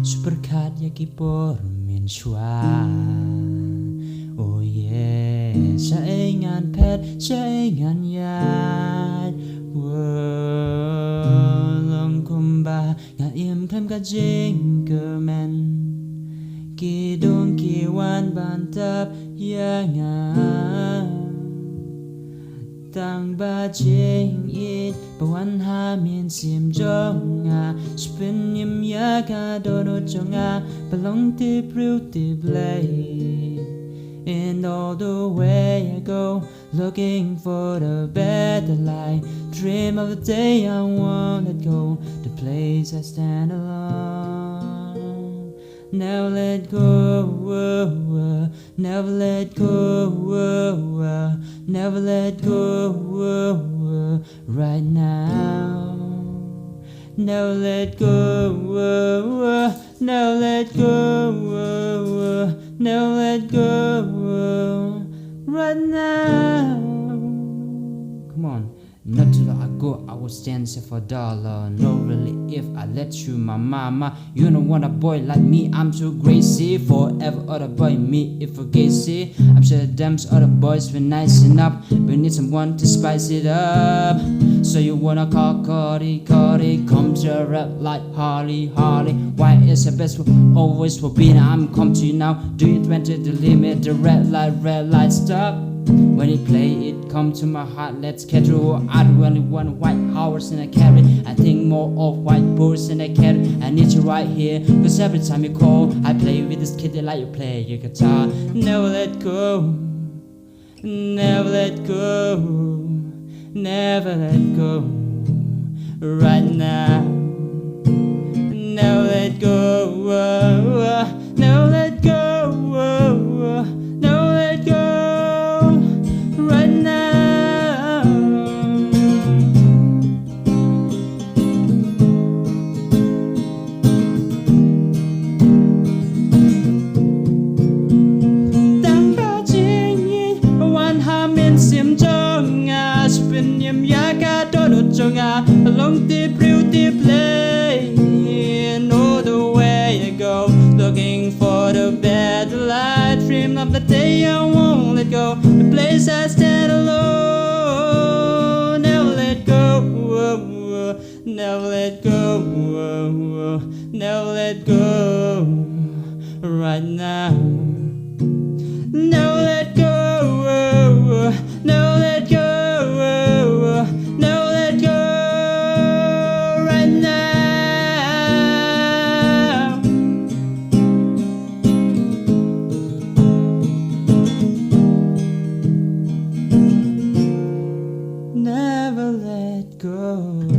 Superkat yakipor min shua. Oh yeah, Shaei ngan pet, Shaei ngan yai. Long kumba, ngan im pem ka Jing kyrmen. Kidong kiwan bantap yangan. Tang ba Jing it, bawan ha min sim jonga. Spin yim ya ka dono jonga, belong ti pru ti blade. And all the way I go, looking for the better life. Dream of the day I won't let go, the place I stand alone. Never let go, never let go, never let go, right now. Never let go, never let go, never let go, right now. Come on. Not too long ago, I was dancing for $1. No, really, if I let you, my mama. You don't want a boy like me, I'm too crazy. Forever other boy, me, if I get see. I'm sure them other boys been nice enough. We need someone to spice it up. So you wanna call Cody, come to rap like Harley. Why is the best always for being? I'm come to you now. Do you 20 the limit? The red light, stop. When it play, it come to my heart. Let's catch you. I really want white horse and I carry. I think more of white bulls and I carry. I need you right here, cause every time you call, I play with this kid like you play your guitar. Never let go, never let go, never let go, right now. Never let go, never let go, never let go, right now. Tang ba Jing it, one ham in sim jonga. Spin yim yaka dono jonga. Along the beauty play. Know the way I go, looking for the better life. Dream of the day I won't let go, the place I stand alone. Never let go, never let go, never let go, right now. Never let go, never let go, never let go, right now. Never let go.